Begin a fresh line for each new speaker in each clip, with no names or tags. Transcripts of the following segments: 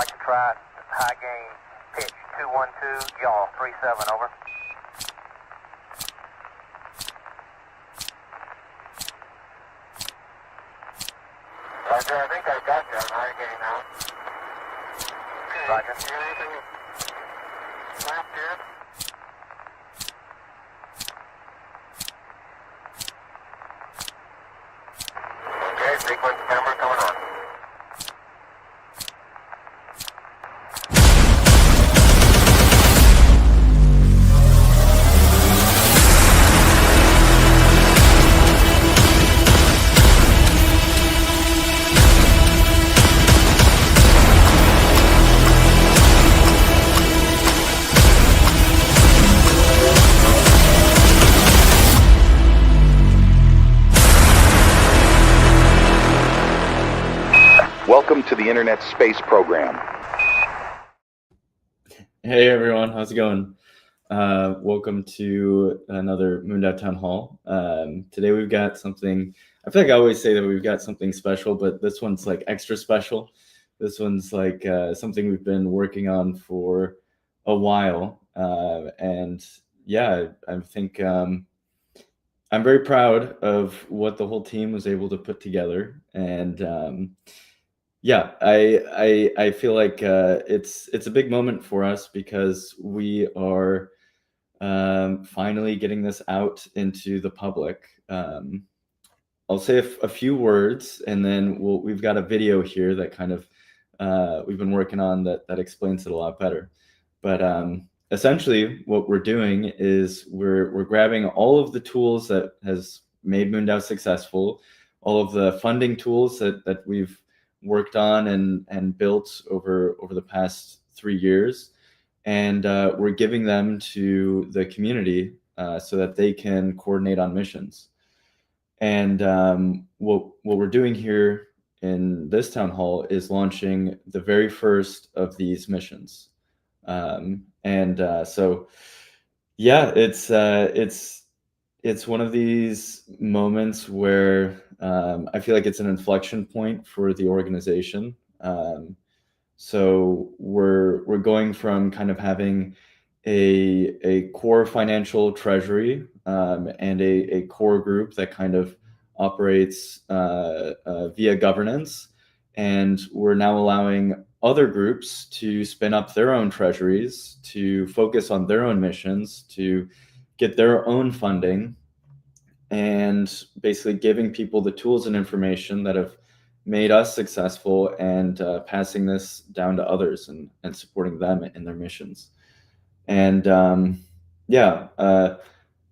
like to try high gain pitch 212, yaw 37, over.
Roger, I think I got you on high gain now. Okay,
Roger.
you got anything left here? Okay, sequence camera coming on.
Welcome to the Internet Space Program.
Hey everyone, how's it going? Welcome to another MoonDAO Town Hall. Today we've got something, I feel like I always say that we've got something special, but this one's like extra special. This one's like something we've been working on for a while. And yeah, I think I'm very proud of what the whole team was able to put together. And yeah, I feel like it's a big moment for us because we are finally getting this out into the public. I'll say a few words, and then we've got a video here that kind of we've been working on that explains it a lot better. But essentially, what we're doing is we're grabbing all of the tools that has made MoonDAO successful, all of the funding tools that we've worked on and built over the past 3 years, and we're giving them to the community so that they can coordinate on missions. And what we're doing here in this town hall is launching the very first of these missions. So yeah, it's one of these moments where I feel like it's an inflection point for the organization. So we're going from kind of having a core financial treasury and a core group that kind of operates via governance, and we're now allowing other groups to spin up their own treasuries, to focus on their own missions, to get their own funding, and basically giving people the tools and information that have made us successful, and passing this down to others and supporting them in their missions. And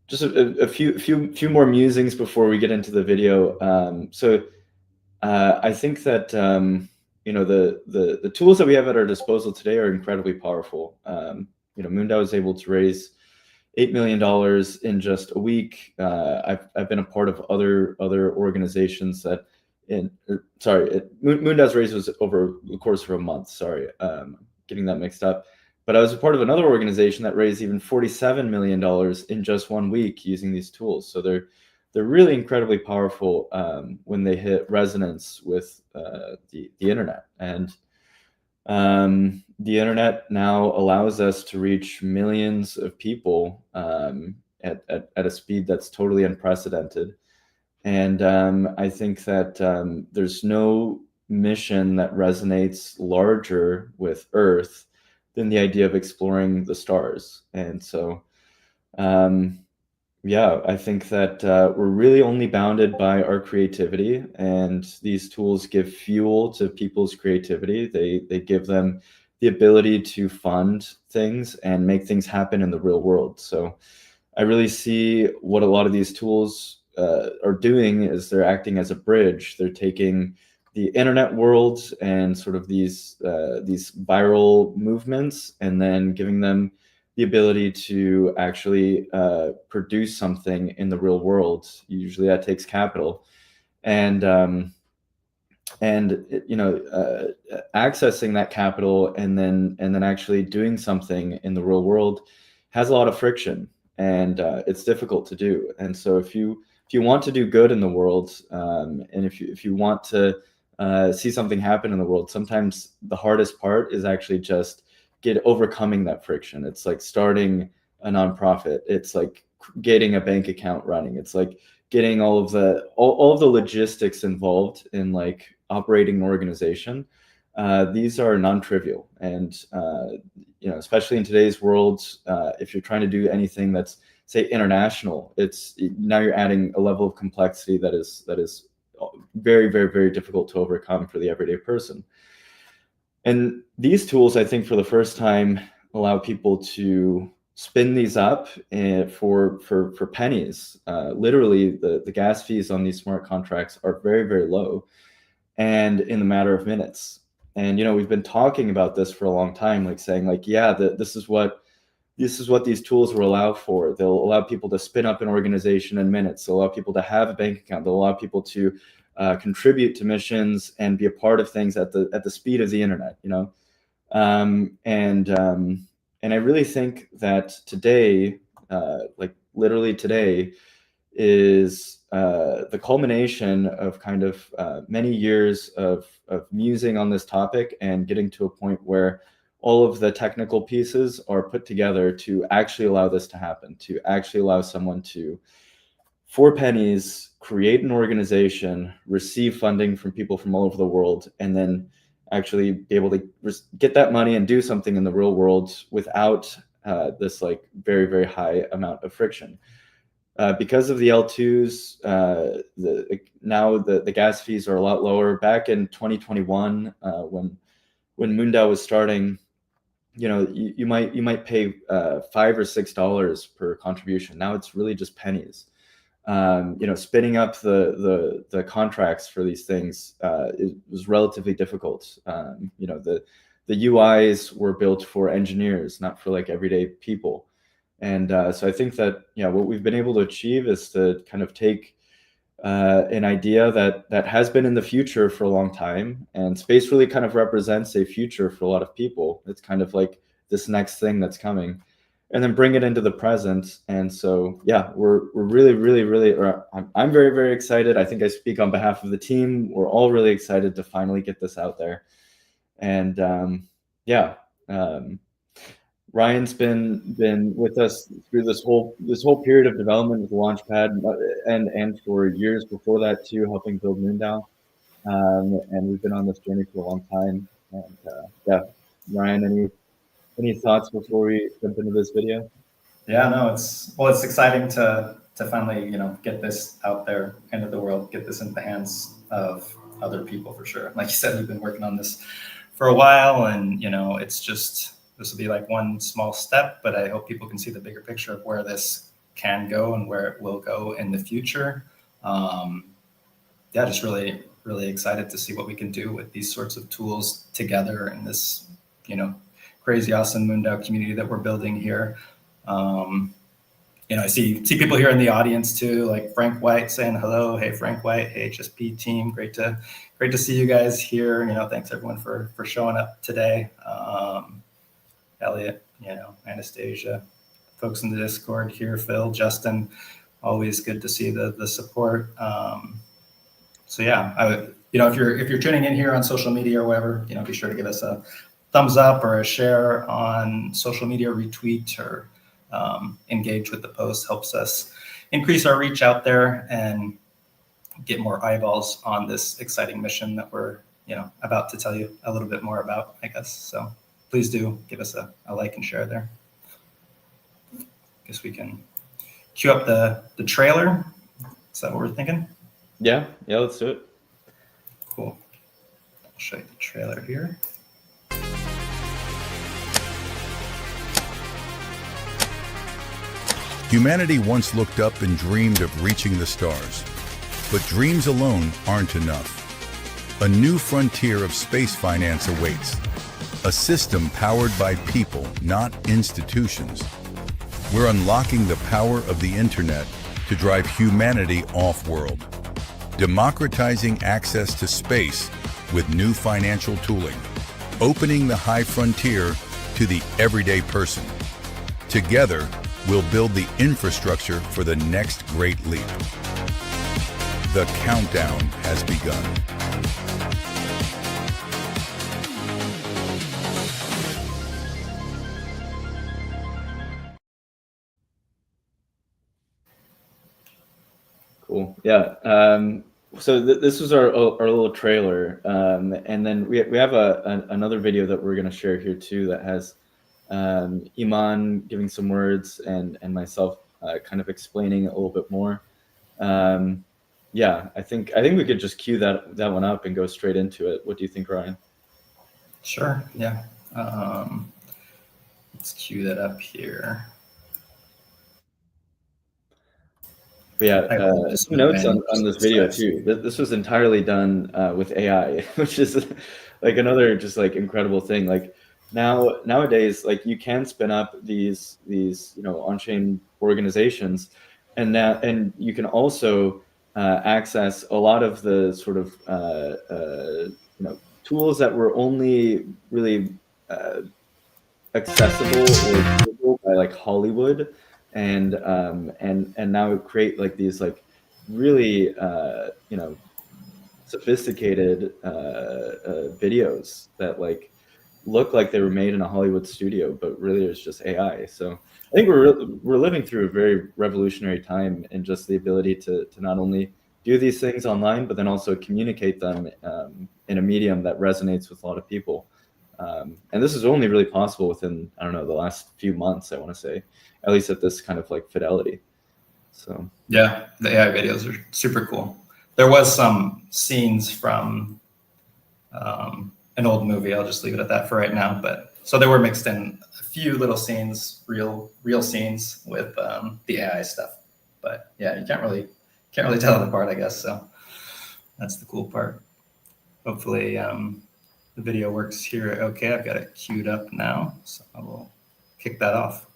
just a few more musings before we get into the video. I think that the tools that we have at our disposal today are incredibly powerful. MoonDAO was able to raise $8 million in just a week. I've been a part of other organizations that MoonDAO's raise was over the course of a month. Sorry, getting that mixed up. But I was a part of another organization that raised even $47 million in just 1 week using these tools. So they're really incredibly powerful when they hit resonance with the internet. And the internet now allows us to reach millions of people at a speed that's totally unprecedented. And I think that there's no mission that resonates larger with Earth than the idea of exploring the stars. And so, I think that we're really only bounded by our creativity, and these tools give fuel to people's creativity. They give them the ability to fund things and make things happen in the real world. So I really see what a lot of these tools are doing is they're acting as a bridge. They're taking the internet world and sort of these viral movements, and then giving them the ability to actually produce something in the real world. Usually that takes capital, and accessing that capital and then actually doing something in the real world has a lot of friction, and it's difficult to do. And so if you want to do good in the world, and if you want to see something happen in the world, sometimes the hardest part is actually just overcoming that friction. It's like starting a nonprofit. It's like getting a bank account running. It's like getting all of the logistics involved in like operating an organization. These are non-trivial, and especially in today's world, if you're trying to do anything that's, say, international, now you're adding a level of complexity that is very, very, very difficult to overcome for the everyday person. And these tools, I think, for the first time, allow people to spin these up for pennies. Literally, the gas fees on these smart contracts are very, very low, and in a matter of minutes. And we've been talking about this for a long time, like saying, like, yeah, this is what these tools will allow for. They'll allow people to spin up an organization in minutes. They'll allow people to have a bank account. They'll allow people to contribute to missions and be a part of things at the speed of the internet. And I really think that today, like literally today, is the culmination of kind of many years of musing on this topic and getting to a point where all of the technical pieces are put together to actually allow this to happen, to actually allow someone to, for pennies, create an organization, receive funding from people from all over the world, and then actually be able to get that money and do something in the real world without this like very, very high amount of friction. Because of the L2s, now the gas fees are a lot lower. Back in 2021, when MoonDAO was starting, you might pay $5 or $6 per contribution. Now it's really just pennies. Spinning up the contracts for these things it was relatively difficult. The UIs were built for engineers, not for like everyday people. And so I think that what we've been able to achieve is to kind of take an idea that has been in the future for a long time, and space really kind of represents a future for a lot of people. It's kind of like this next thing that's coming, and then bring it into the present. And so we're really, really, really, I'm very, very excited. I think I speak on behalf of the team. We're all really excited to finally get this out there. And Ryan's been with us through this whole period of development with Launchpad, and for years before that too, helping build MoonDAO. And we've been on this journey for a long time. And Ryan, any thoughts before we jump into this video?
Yeah, no, it's exciting to finally get this out there into the world, get this into the hands of other people for sure. Like you said, we've been working on this for a while, and it's just, this will be like one small step, but I hope people can see the bigger picture of where this can go and where it will go in the future. Just really, really excited to see what we can do with these sorts of tools together in this, crazy awesome MoonDAO community that we're building here. I see people here in the audience too, like Frank White saying hello. Hey, Frank White. Hey, HSP team. Great to see you guys here. Thanks everyone for showing up today. Elliot, Anastasia, folks in the Discord here, Phil, Justin, always good to see the support. If you're tuning in here on social media or wherever, be sure to give us a thumbs up or a share on social media, retweet, or engage with the post. Helps us increase our reach out there and get more eyeballs on this exciting mission that we're about to tell you a little bit more about, I guess. So please do give us a like and share there. Guess we can cue up the trailer. Is that what we're thinking?
Yeah, let's do it.
Cool. I'll show you the trailer here.
Humanity once looked up and dreamed of reaching the stars. But dreams alone aren't enough. A new frontier of space finance awaits. A system powered by people, not institutions. We're unlocking the power of the internet to drive humanity off-world. Democratizing access to space with new financial tooling. Opening the high frontier to the everyday person. Together, we'll build the infrastructure for the next great leap. The countdown has begun.
Cool. Yeah. So this was our little trailer, and then we have another video that we're going to share here too that has Iman giving some words and myself kind of explaining a little bit more. Yeah, I think we could just cue that one up and go straight into it. What do you think, Ryan?
Sure. Yeah. Let's cue that up here.
Yeah, some notes on this video too. This was entirely done with AI, which is like another just like incredible thing. Like nowadays, like you can spin up these on-chain organizations, and you can also access a lot of the sort of tools that were only really accessible or usable by like Hollywood. And now create like these like really sophisticated videos that like look like they were made in a Hollywood studio, but really it's just AI. So I think we're living through a very revolutionary time in just the ability to not only do these things online, but then also communicate them in a medium that resonates with a lot of people. And this is only really possible within, I don't know, the last few months, I want to say, at least at this kind of like fidelity. So
yeah, the AI videos are super cool. There was some scenes from an old movie. I'll just leave it at that for right now. But so they were mixed in a few little scenes, real scenes with the AI stuff. But yeah, you can't really tell it apart, I guess. So that's the cool part. Hopefully the video works here. Okay, I've got it queued up now, so I will kick that off.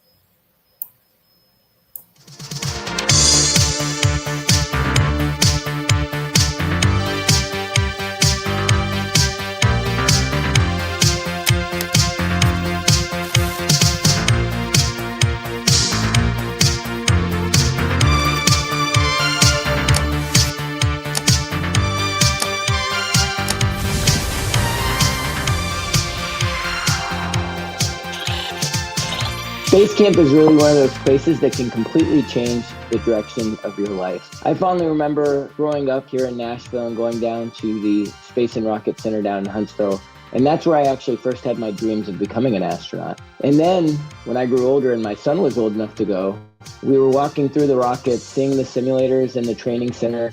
Space camp is really one of those places that can completely change the direction of your life. I fondly remember growing up here in Nashville and going down to the Space and Rocket Center down in Huntsville. And that's where I actually first had my dreams of becoming an astronaut. And then when I grew older and my son was old enough to go, we were walking through the rockets, seeing the simulators and the training center.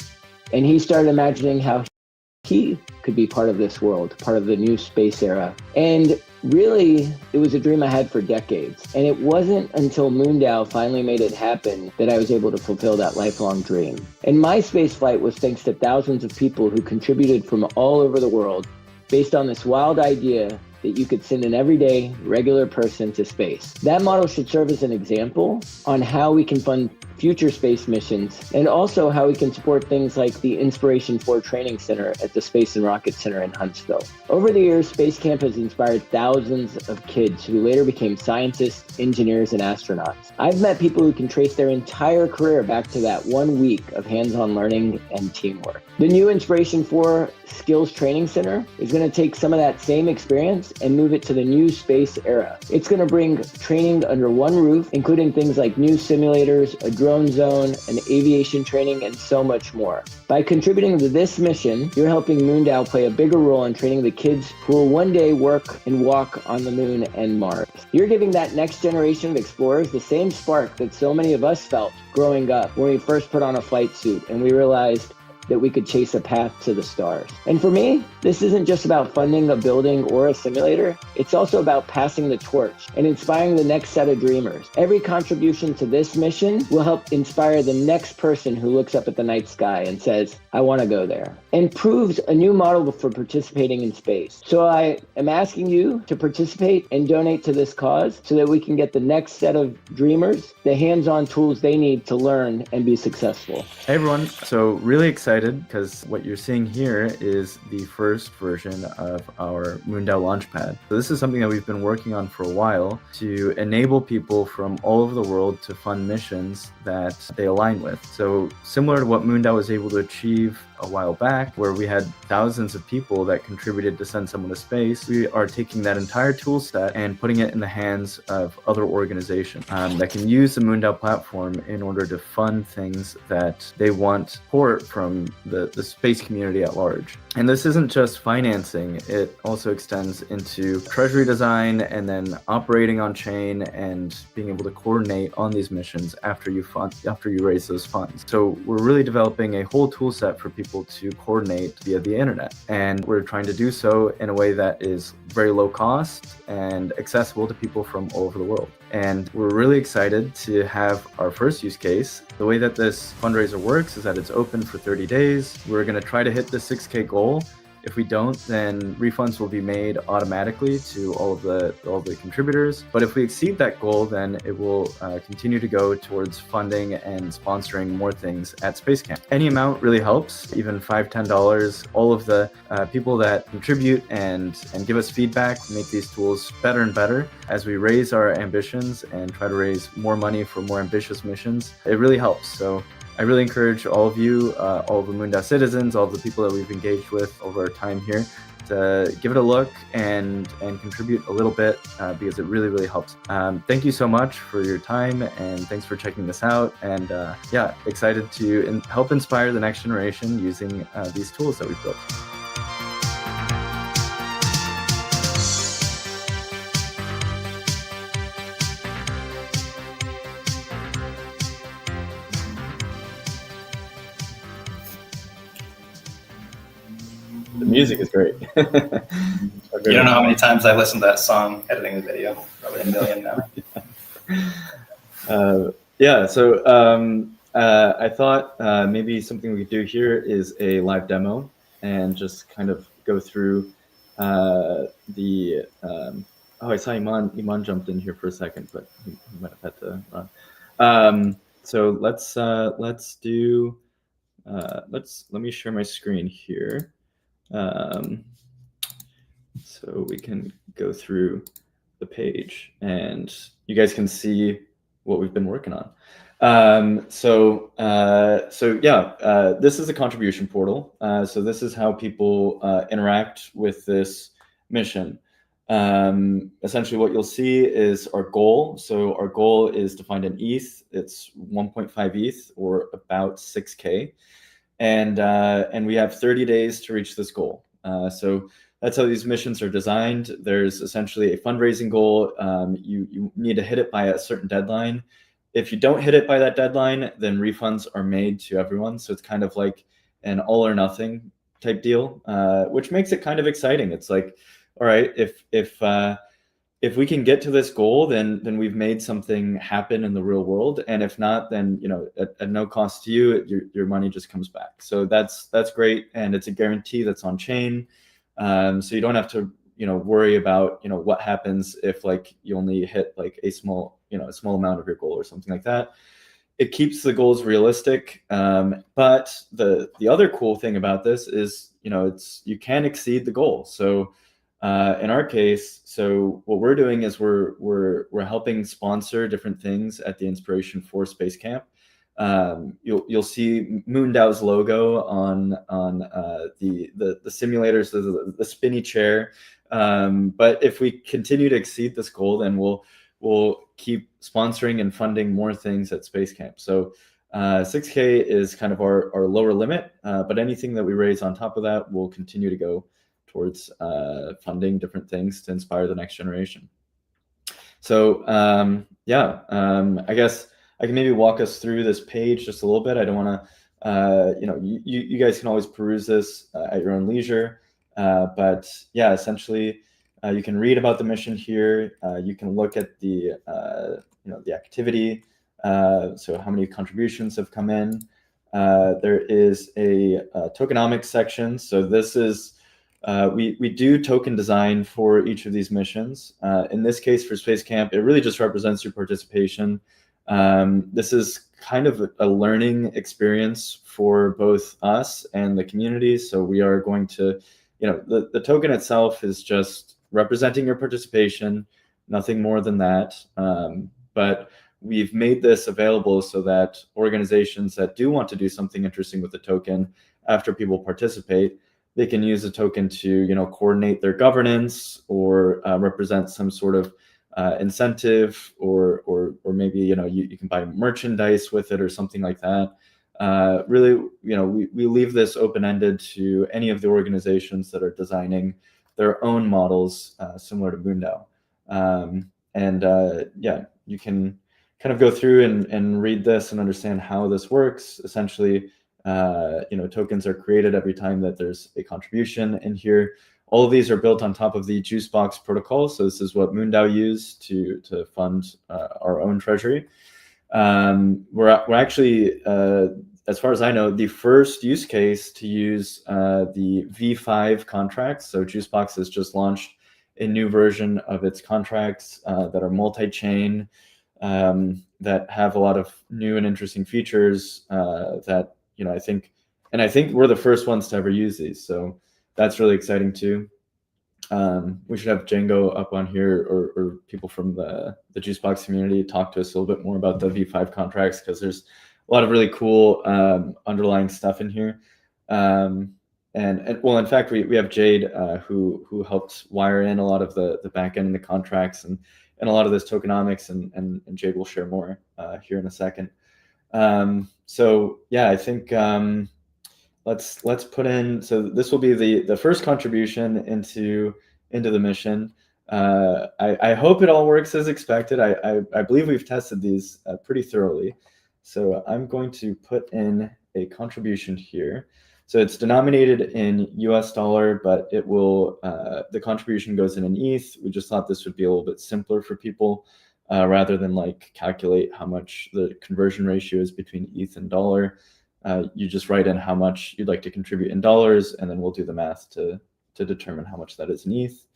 And he started imagining how he could be part of this world, part of the new space era. And really, it was a dream I had for decades. And it wasn't until MoonDAO finally made it happen that I was able to fulfill that lifelong dream. And my space flight was thanks to thousands of people who contributed from all over the world based on this wild idea that you could send an everyday, regular person to space. That model should serve as an example on how we can fund future space missions, and also how we can support things like the Inspiration 4 Training Center at the Space and Rocket Center in Huntsville. Over the years, Space Camp has inspired thousands of kids who later became scientists, engineers, and astronauts. I've met people who can trace their entire career back to that 1 week of hands-on learning and teamwork. The new Inspiration 4 Skills Training Center is going to take some of that same experience and move it to the new space era. It's going to bring training under one roof, including things like new simulators, a drone zone, an aviation training, and so much more. By contributing to this mission, you're helping MoonDAO play a bigger role in training the kids who will one day work and walk on the moon and Mars. You're giving that next generation of explorers the same spark that so many of us felt growing up when we first put on a flight suit and we realized that we could chase a path to the stars. And for me, this isn't just about funding a building or a simulator. It's also about passing the torch and inspiring the next set of dreamers. Every contribution to this mission will help inspire the next person who looks up at the night sky and says, I want to go there, and proves a new model for participating in space. So I am asking you to participate and donate to this cause so that we can get the next set of dreamers the hands-on tools they need to learn and be successful.
Hey everyone, so really excited excited because what you're seeing here is the first version of our MoonDAO Launchpad. So this is something that we've been working on for a while to enable people from all over the world to fund missions that they align with. So similar to what MoonDAO was able to achieve a while back, where we had thousands of people that contributed to send someone to space, we are taking that entire tool set and putting it in the hands of other organizations that can use the MoonDAO platform in order to fund things that they want support from the space community at large. And this isn't just financing, it also extends into treasury design and then operating on chain and being able to coordinate on these missions after you raise those funds. So we're really developing a whole tool set for people to coordinate via the internet. And we're trying to do so in a way that is very low cost and accessible to people from all over the world. And we're really excited to have our first use case. The way that this fundraiser works is that it's open for 30 days. We're going to try to hit the 6K goal. If we don't, then refunds will be made automatically to all of the contributors. But if we exceed that goal, then it will continue to go towards funding and sponsoring more things at Space Camp. Any amount really helps, even $5, $10. All of the people that contribute and give us feedback make these tools better and better as we raise our ambitions and try to raise more money for more ambitious missions. It really helps. So I really encourage all of you, all of the MoonDAO citizens, all of the people that we've engaged with over our time here to give it a look and contribute a little bit because it really, really helps. Thank you so much for your time and thanks for checking this out. And yeah, excited to help inspire the next generation using these tools that we've built. The music is great.
You don't know how many times I've listened to that song editing the video. Probably a million now.
Yeah, so I thought maybe something we could do here is a live demo and just kind of go through the. Oh, I saw Iman jumped in here for a second, but he might have had to run. So let's do. Let me share my screen here. So we can go through the page and you guys can see what we've been working on. So yeah, this is a contribution portal. So this is how people interact with this mission. Essentially what you'll see is our goal. So our goal is to find an ETH. It's 1.5 ETH or about 6K. And we have 30 days to reach this goal. So that's how these missions are designed. There's essentially a fundraising goal. You need to hit it by a certain deadline. If you don't hit it by that deadline, then refunds are made to everyone. So it's kind of like an all or nothing type deal, which makes it kind of exciting. It's like, all right, if we can get to this goal, then we've made something happen in the real world. And if not, then at no cost to you, your money just comes back. So that's great, and it's a guarantee that's on chain. So you don't have to worry about what happens if like you only hit like a small amount of your goal or something like that. It keeps the goals realistic. But the other cool thing about this is you can exceed the goal. So in our case, so what we're doing is we're helping sponsor different things at the Inspiration 4 Space Camp. You'll see MoonDAO's logo on the simulators, the spinny chair. But if we continue to exceed this goal, then we'll keep sponsoring and funding more things at Space Camp. So 6K is kind of our lower limit, but anything that we raise on top of that will continue to go towards funding different things to inspire the next generation. So I guess I can maybe walk us through this page just a little bit. I don't want to, you guys can always peruse this at your own leisure. But yeah, essentially, you can read about the mission here. You can look at the activity. So how many contributions have come in. There is a tokenomics section. So this is, we do token design for each of these missions. In this case, for Space Camp, it really just represents your participation. This is kind of a learning experience for both us and the community. So we are going to, the token itself is just representing your participation, nothing more than that. But we've made this available so that organizations that do want to do something interesting with the token after people participate, they can use the token to, coordinate their governance or represent some sort of incentive, or maybe you can buy merchandise with it or something like that. Really, we leave this open-ended to any of the organizations that are designing their own models similar to MoonDAO. Yeah, you can kind of go through and read this and understand how this works. Essentially, tokens are created every time that there's a contribution in here. All of these are built on top of the Juicebox protocol. So this is what MoonDAO used to fund our own treasury. We're actually, as far as I know, the first use case to use the V5 contracts. So Juicebox has just launched a new version of its contracts that are multi-chain, that have a lot of new and interesting features that, I think we're the first ones to ever use these. So that's really exciting too. We should have Django up on here, or people from the Juicebox community talk to us a little bit more about the V5 contracts, because there's a lot of really cool underlying stuff in here. And well, in fact, we have Jade who helped wire in a lot of the back end and the contracts and a lot of this tokenomics, and Jade will share more here in a second. So yeah, I think let's put in. So this will be the first contribution into the mission. I hope it all works as expected. I believe we've tested these pretty thoroughly. So I'm going to put in a contribution here. So it's denominated in US dollar, but it will the contribution goes in an ETH. We just thought this would be a little bit simpler for people, rather than like calculate how much the conversion ratio is between ETH and dollar. You just write in how much you'd like to contribute in dollars, and then we'll do the math to determine how much that is in ETH.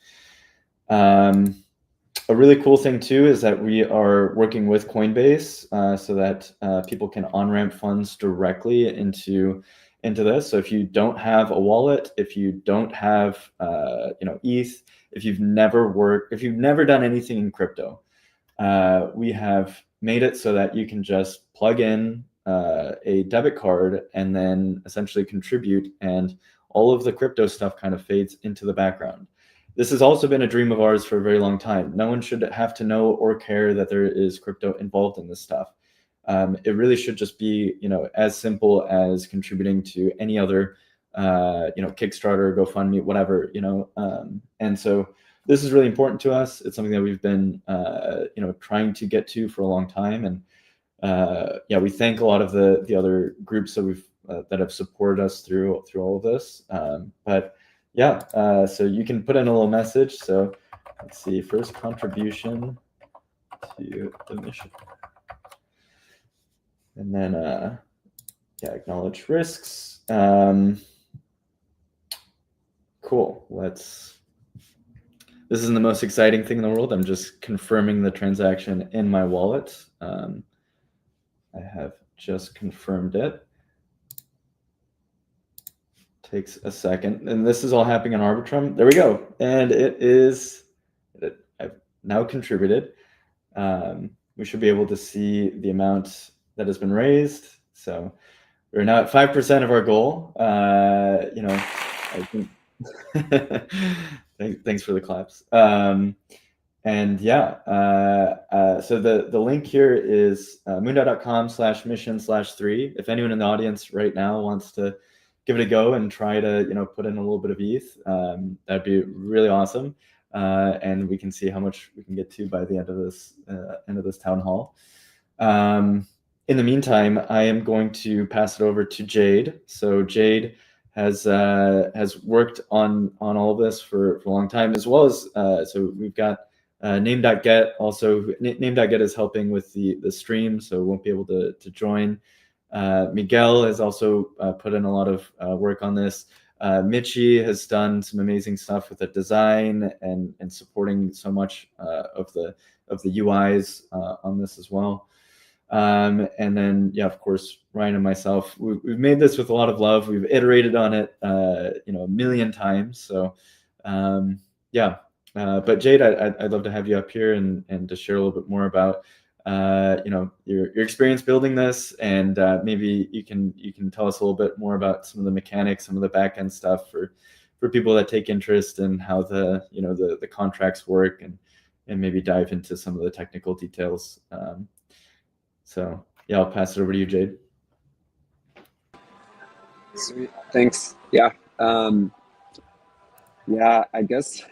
A really cool thing too is that we are working with Coinbase so that people can on-ramp funds directly into this. So if you don't have a wallet, if you don't have ETH, if you've never done anything in crypto, we have made it so that you can just plug in a debit card and then essentially contribute, and all of the crypto stuff kind of fades into the background. This has also been a dream of ours for a very long time. No one should have to know or care that there is crypto involved in this stuff. It really should just be, as simple as contributing to any other, Kickstarter, GoFundMe, whatever, and so this is really important to us. It's something that we've been, trying to get to for a long time. And yeah, we thank a lot of the other groups that have supported us through all of this. But yeah, so you can put in a little message. So let's see, first contribution to the mission. And then, yeah, acknowledge risks. Cool, this isn't the most exciting thing in the world. I'm just confirming the transaction in my wallet. I have just confirmed it. Takes a second, and this is all happening on Arbitrum. There we go, and I've now contributed. We should be able to see the amount that has been raised. So we're now at 5% of our goal. I think thanks for the claps. And yeah, so the link here is moondao.com/mission/3. If anyone in the audience right now wants to give it a go and try to put in a little bit of ETH, that'd be really awesome. And we can see how much we can get to by the end of this town hall. In the meantime, I am going to pass it over to Jade. So Jade has worked on all of this for a long time, as well as so we've got name.get also. Name.get is helping with the stream, so won't be able to join. Miguel has also put in a lot of work on this. Michi has done some amazing stuff with the design and supporting so much of the UIs on this as well. And then, yeah, of course, Ryan and myself, we've made this with a lot of love. We've iterated on it, a million times. So, yeah. But Jade, I'd love to have you up here and to share a little bit more about, your experience building this, and maybe you can tell us a little bit more about some of the mechanics, some of the back end stuff for people that take interest in how the contracts work, and maybe dive into some of the technical details. So yeah, I'll pass it over to you, Jade.
Sweet. Thanks. Yeah. Yeah, I guess,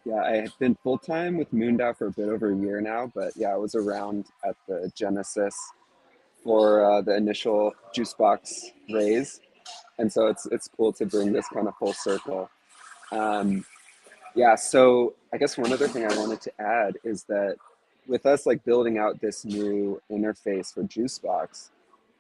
yeah, I have been full-time with MoonDAO for a bit over a year now, but yeah, I was around at the Genesis for the initial Juicebox raise. And so it's cool to bring this kind of full circle. Yeah, so I guess one other thing I wanted to add is that with us like building out this new interface for Juicebox,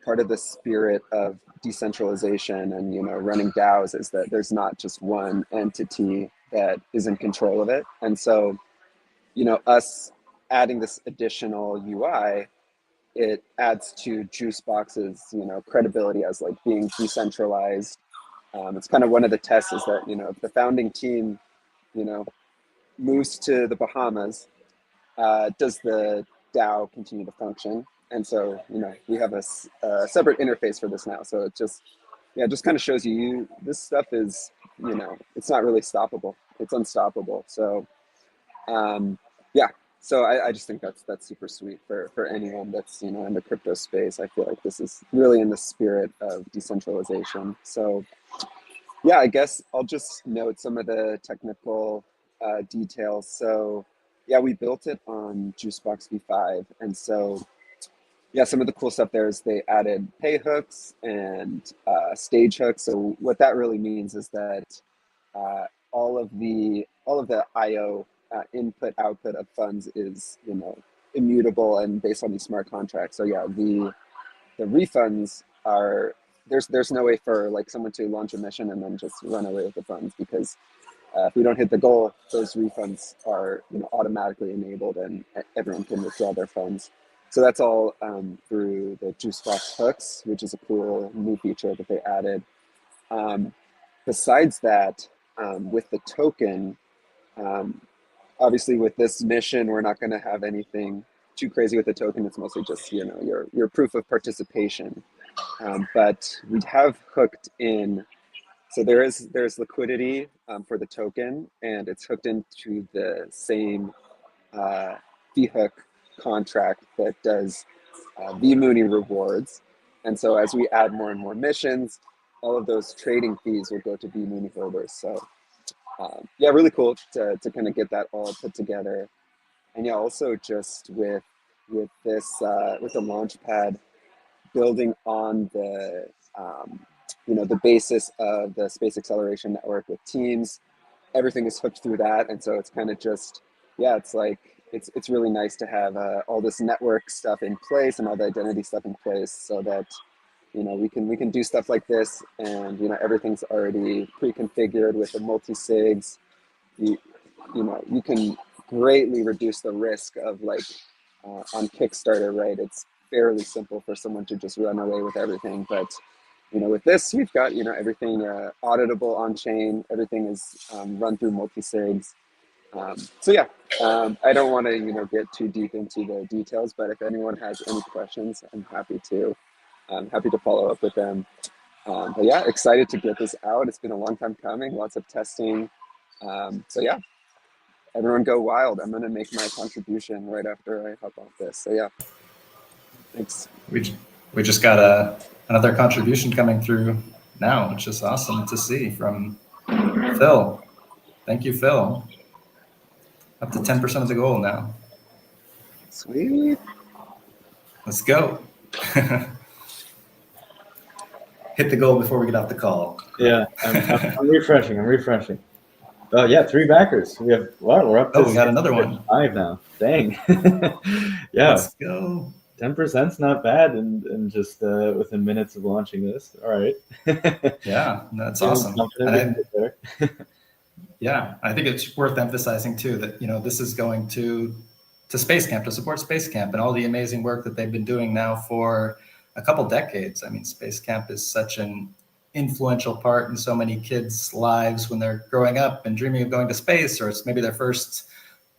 part of the spirit of decentralization and running DAOs is that there's not just one entity that is in control of it. And so, us adding this additional UI, it adds to Juicebox's credibility as like being decentralized. It's kind of one of the tests is that if the founding team moves to the Bahamas, does the DAO continue to function? And so, we have a separate interface for this now. So it just kind of shows you this stuff is, it's not really stoppable. It's unstoppable. So, yeah. So I just think that's super sweet for anyone that's, in the crypto space. I feel like this is really in the spirit of decentralization. So, yeah, I guess I'll just note some of the technical details. So, yeah, we built it on Juicebox v5. And so, yeah, some of the cool stuff there is they added pay hooks and stage hooks. So what that really means is that all of the IO input output of funds is immutable and based on these smart contracts. So yeah, the refunds are there's no way for like someone to launch a mission and then just run away with the funds, because if we don't hit the goal, those refunds are automatically enabled and everyone can withdraw their funds. So that's all through the Juicebox hooks, which is a cool new feature that they added. Besides that, with the token, obviously with this mission, we're not going to have anything too crazy with the token. It's mostly just your proof of participation. But we have hooked in. So there's liquidity for the token, and it's hooked into the same V-hook contract that does V-Mooney rewards. And so as we add more and more missions, all of those trading fees will go to V-Mooney holders. So yeah, really cool to kind of get that all put together. And yeah, also just with this with the Launchpad, building on the the basis of the Space Acceleration Network with Teams, everything is hooked through that. And so it's kind of just, yeah, it's like it's really nice to have all this network stuff in place and all the identity stuff in place, so that we can do stuff like this, and everything's already pre-configured with the multi-sigs. You can greatly reduce the risk of like on Kickstarter, right? It's fairly simple for someone to just run away with everything, but with this, we've got everything auditable on chain. Everything is run through multi-sigs. So yeah, I don't want to get too deep into the details, but if anyone has any questions, I'm happy to follow up with them. But yeah, excited to get this out. It's been a long time coming, lots of testing. So yeah, everyone go wild. I'm going to make my contribution right after I hop off this. So yeah, thanks.
We just got another contribution coming through now, which is awesome to see from Phil. Thank you, Phil. Up to 10% of the goal now.
Sweet.
Let's go. Hit the goal before we get off the call.
Yeah, I'm refreshing. Oh yeah, 3 backers. We're up to
we got another one.
5 now. Dang. Yeah.
Let's go.
10%'s not bad, and just within minutes of launching this. All right.
Yeah, that's awesome. Yeah, I think it's worth emphasizing too that this is going to Space Camp, to support Space Camp and all the amazing work that they've been doing now for a couple decades. I mean, Space Camp is such an influential part in so many kids' lives when they're growing up and dreaming of going to space, or it's maybe their first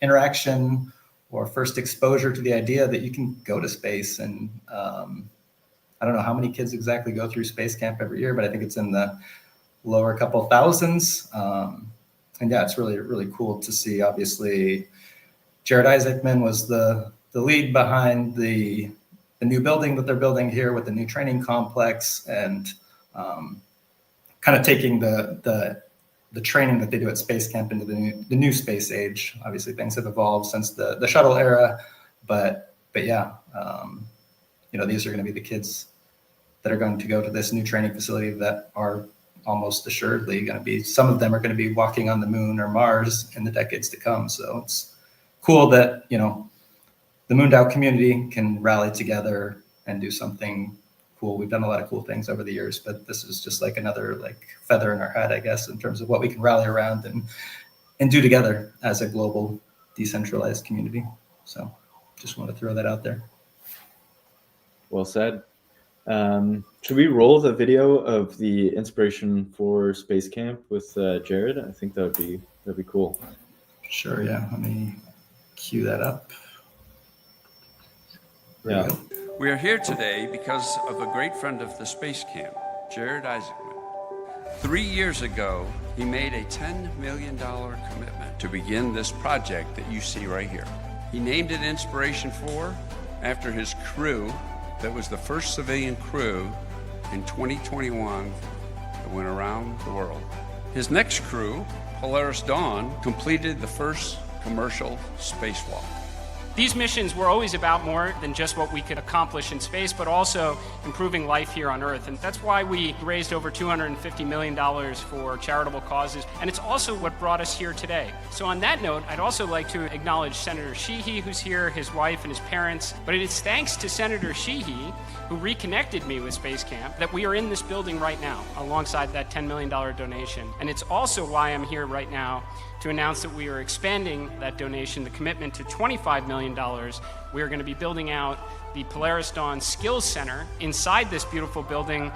interaction or first exposure to the idea that you can go to space. And I don't know how many kids exactly go through Space Camp every year, but I think it's in the lower couple thousands. And yeah, it's really, really cool to see. Obviously, Jared Isaacman was the lead behind the new building that they're building here with the new training complex, and kind of taking the training that they do at Space Camp into the new space age. Obviously, things have evolved since the shuttle era, but yeah, these are going to be the kids that are going to go to this new training facility that are almost assuredly going to be, some of them are going to be walking on the moon or Mars in the decades to come. So it's cool that, the MoonDAO community can rally together and do something cool. We've done a lot of cool things over the years, but this is just like another feather in our hat, I guess, in terms of what we can rally around and do together as a global decentralized community. So just want to throw that out there.
Well said. Should we roll the video of the inspiration for Space Camp with Jared? I think that'd be cool.
Sure. Yeah. Let me cue that up.
Yeah.
We are here today because of a great friend of the Space Camp, Jared Isaacman. 3 years ago, he made a $10 million commitment to begin this project that you see right here. He named it Inspiration 4 after his crew that was the first civilian crew in 2021 that went around the world. His next crew, Polaris Dawn, completed the first commercial spacewalk.
These missions were always about more than just what we could accomplish in space, but also improving life here on Earth. And that's why we raised over $250 million for charitable causes. And it's also what brought us here today. So on that note, I'd also like to acknowledge Senator Sheehy, who's here, his wife and his parents. But it is thanks to Senator Sheehy, who reconnected me with Space Camp, that we are in this building right now, alongside that $10 million donation. And it's also why I'm here right now to announce that we are expanding that donation, the commitment to $25 million. We are going to be building out the Polaris Dawn Skills Center inside this beautiful building.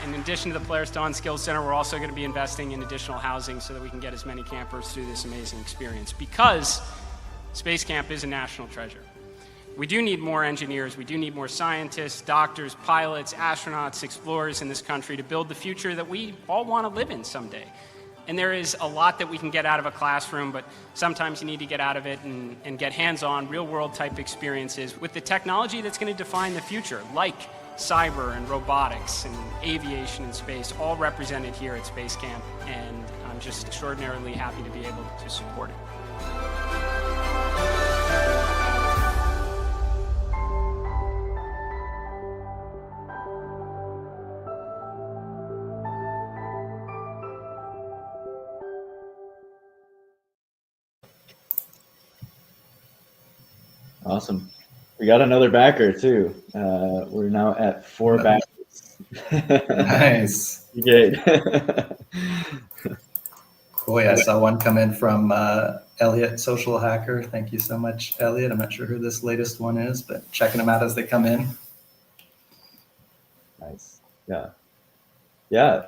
In addition to the Polaris Dawn Skills Center, we're also going to be investing in additional housing so that we can get as many campers through this amazing experience, because Space Camp is a national treasure. We do need more engineers, we do need more scientists, doctors, pilots, astronauts, explorers in this country to build the future that we all want to live in someday. And there is a lot that we can get out of a classroom, but sometimes you need to get out of it and get hands-on, real-world type experiences with the technology that's going to define the future, like cyber and robotics and aviation and space, all represented here at Space Camp. And I'm just extraordinarily happy to be able to support it.
Awesome. We got another backer too. We're now at 4 backers.
Nice.
Great.
Cool. Yeah, I saw one come in from Elliot, Social Hacker. Thank you so much, Elliot. I'm not sure who this latest one is, but checking them out as they come in.
Nice. Yeah. Yeah.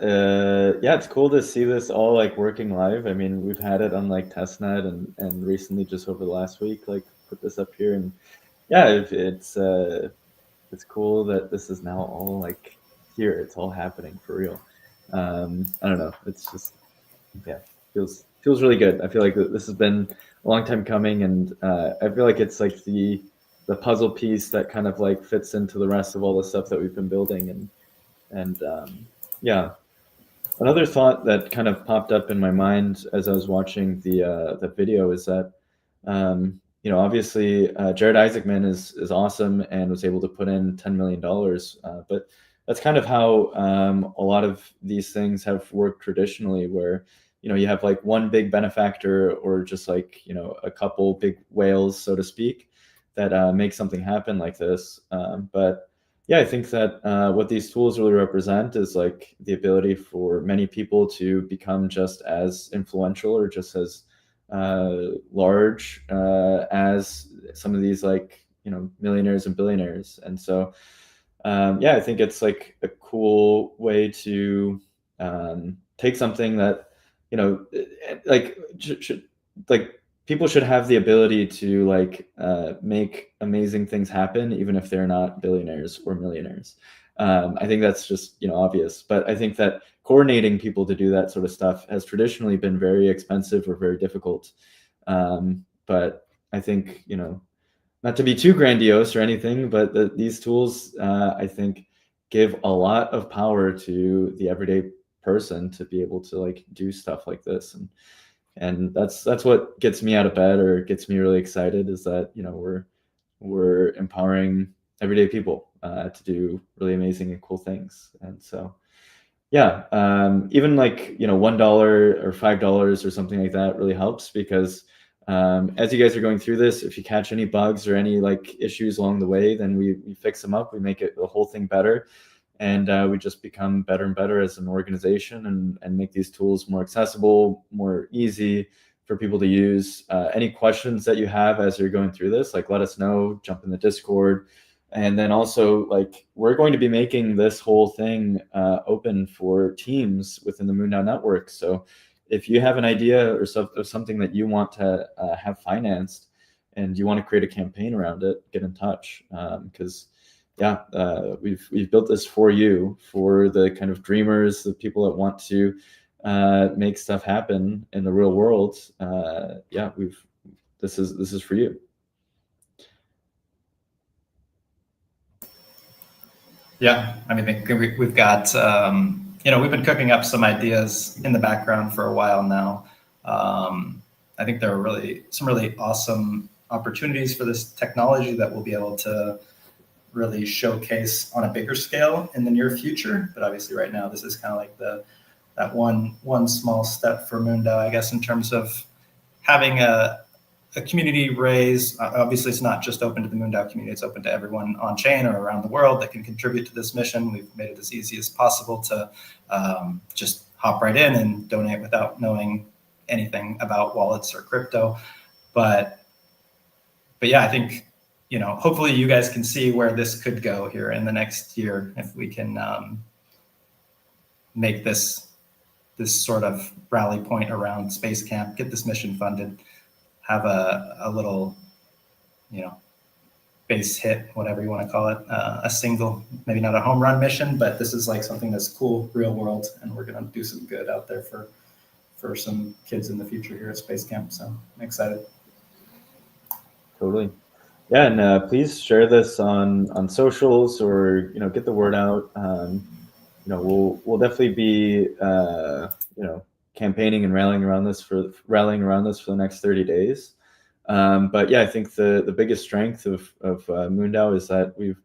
Yeah, it's cool to see this all working live. I mean, we've had it on testnet and recently, just over the last week, put this up here, and yeah, it's cool that this is now all here. It's all happening for real. I don't know. It's just, yeah, feels really good. I feel like this has been a long time coming, and I feel like it's the puzzle piece that kind of fits into the rest of all the stuff that we've been building, and yeah. Another thought that kind of popped up in my mind as I was watching the video is that obviously Jared Isaacman is awesome and was able to put in $10 million, but that's kind of how a lot of these things have worked traditionally, where you have one big benefactor, or just a couple big whales, so to speak, that make something happen like this. But yeah, I think that what these tools really represent is the ability for many people to become just as influential or just as large as some of these like, you know, millionaires and billionaires. And so yeah, I think it's like a cool way to take something that, you know, like should like people should have the ability to like make amazing things happen, even if they're not billionaires or millionaires. I think that's just, you know, obvious, but I think that coordinating people to do that sort of stuff has traditionally been very expensive or very difficult. But I think, you know, not to be too grandiose or anything, but these tools, I think, give a lot of power to the everyday person to be able to like do stuff like this. And that's what gets me out of bed or gets me really excited, is that, you know, we're empowering everyday people to do really amazing and cool things. And so yeah, even like, you know, $1 or $5 or something like that really helps, because as you guys are going through this, if you catch any bugs or any like issues along the way, then we fix them up, we make it the whole thing better, and we just become better and better as an organization, and make these tools more accessible, more easy for people to use. Any questions that you have as you're going through this, like let us know, jump in the Discord. And then also, like, we're going to be making this whole thing open for teams within the MoonDAO network. So if you have an idea or something that you want to have financed and you want to create a campaign around it, get in touch, because yeah, we've built this for you, for the kind of dreamers, the people that want to make stuff happen in the real world. Yeah, this is for you.
Yeah, I mean, we've got, you know, we've been cooking up some ideas in the background for a while now. I think there are some really awesome opportunities for this technology that we'll be able to really showcase on a bigger scale in the near future. But obviously right now, this is kind of like that one small step for MoonDAO, I guess, in terms of having a community raise. Obviously, it's not just open to the MoonDAO community, it's open to everyone on chain or around the world that can contribute to this mission. We've made it as easy as possible to just hop right in and donate without knowing anything about wallets or crypto. But yeah, I think, you know, hopefully you guys can see where this could go here in the next year if we can make this sort of rally point around Space Camp, get this mission funded, have a little, you know, base hit, whatever you want to call it, a single, maybe not a home run mission, but this is like something that's cool, real world, and we're going to do some good out there for some kids in the future here at Space Camp. So I'm excited.
Totally. Yeah, and please share this on socials, or, you know, get the word out. You know, we'll definitely be you know, campaigning and rallying around this for the next 30 days. But yeah, I think the biggest strength of MoonDAO is that we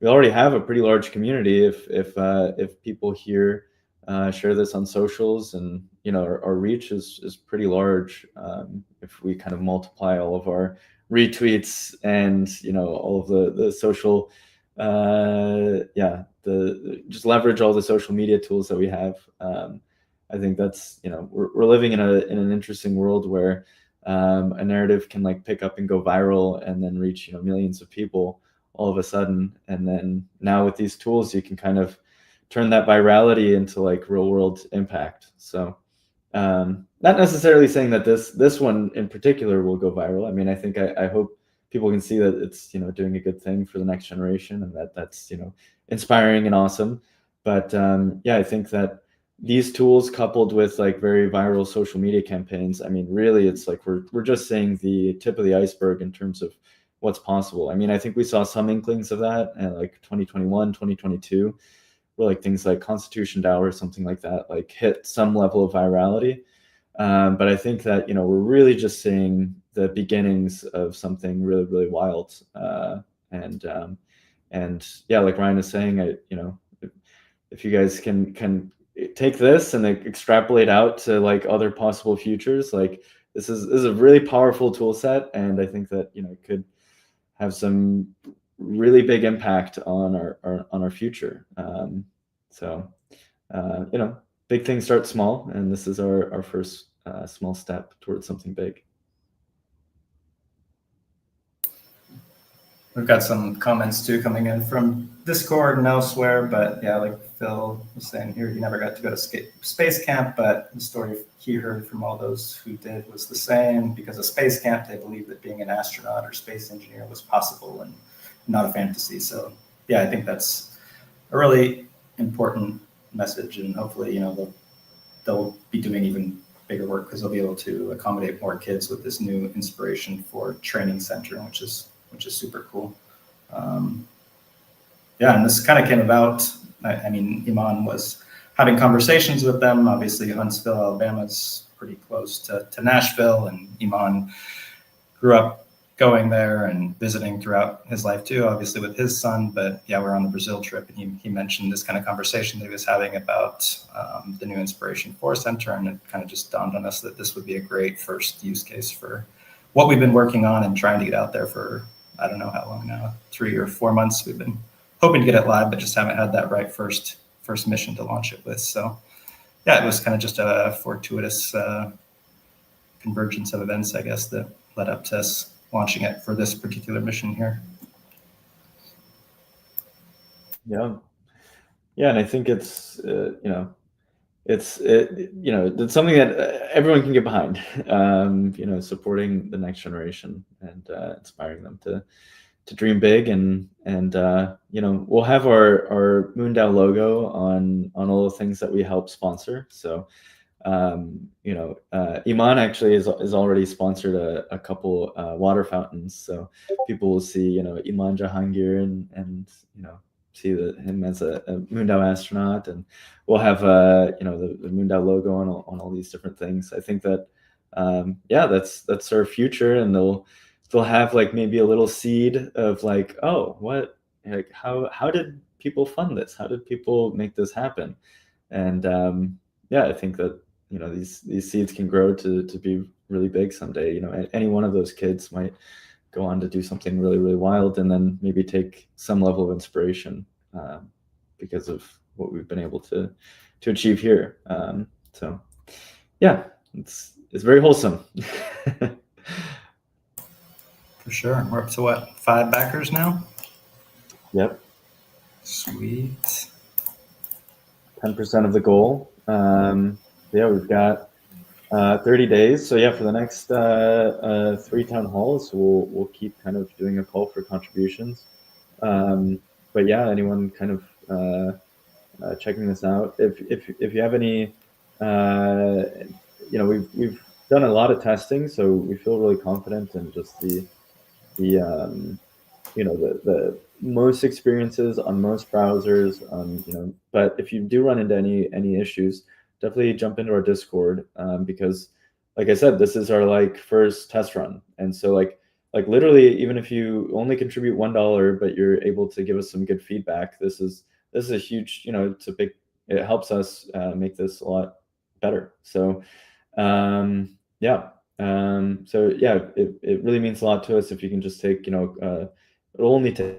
already have a pretty large community. If people here share this on socials, and, you know, our reach is pretty large. If we kind of multiply all of our retweets and, you know, all of the social yeah, just leverage all the social media tools that we have. I think that's, you know, we're living in an interesting world where a narrative can like pick up and go viral and then reach, you know, millions of people all of a sudden. And then now with these tools, you can kind of turn that virality into like real world impact. So not necessarily saying that this one in particular will go viral. I mean, I think I hope people can see that it's, you know, doing a good thing for the next generation, and that's, you know, inspiring and awesome. But yeah, I think that these tools coupled with like very viral social media campaigns, I mean, really, it's like we're just saying the tip of the iceberg in terms of what's possible. I mean, I think we saw some inklings of that in like 2021, 2022, where like things like Constitution DAO or something like that like hit some level of virality. But I think that, you know, we're really just seeing the beginnings of something really, really wild. And yeah, like Ryan is saying, you know, if you guys can take this and like extrapolate out to like other possible futures, like this is a really powerful tool set, and I think that, you know, it could have some really big impact on our future. So you know, big things start small, and this is our first small step towards something big.
We've got some comments too coming in from Discord and elsewhere, but yeah, like Phil was saying here, he never got to go to space camp, but the story he heard from all those who did was the same. Because of space camp, they believed that being an astronaut or space engineer was possible and not a fantasy. So yeah, I think that's a really important message, and hopefully, they'll be doing even bigger work because they'll be able to accommodate more kids with this new Inspiration for Training Center, which is super cool. Yeah, and this kind of came about, I mean, Iman was having conversations with them. Obviously, Huntsville, Alabama is pretty close to Nashville, and Iman grew up going there and visiting throughout his life too, obviously with his son. But yeah, we're on the Brazil trip, and he mentioned this kind of conversation that he was having about the new Inspiration 4 Center, and it kind of just dawned on us that this would be a great first use case for what we've been working on and trying to get out there for, I don't know how long now, 3 or 4 months. We've been hoping to get it live, but just haven't had that right first mission to launch it with. So yeah, it was kind of just a fortuitous convergence of events, I guess, that led up to us launching it for this particular mission here.
Yeah, and I think it's it's something that everyone can get behind. Supporting the next generation and inspiring them to dream big, and we'll have our MoonDAO logo on all the things that we help sponsor. So Iman actually is already sponsored a couple water fountains, so people will see Iman Jahangir and see him as a MoonDAO astronaut, and we'll have the MoonDAO logo on all these different things. I think that that's our future, and they'll have like maybe a little seed of like, oh, what, like how did people fund this? How did people make this happen? And I think that these seeds can grow to be really big someday. Any one of those kids might go on to do something really, really wild, and then maybe take some level of inspiration because of what we've been able to achieve here. So yeah, it's very wholesome.
For sure. We're up to what, 5 backers now?
Yep.
Sweet.
10% of the goal. We've got 30 days. So yeah, for the next 3 town halls, we'll keep kind of doing a call for contributions. But yeah, anyone kind of checking this out, if you have any, we've done a lot of testing, so we feel really confident in just the most experiences on most browsers. But if you do run into any issues, definitely jump into our Discord, because like I said, this is our first test run, and so like literally, even if you only contribute $1, but you're able to give us some good feedback, this is a huge, it helps us make this a lot better. So it really means a lot to us if you can just take, it'll only take.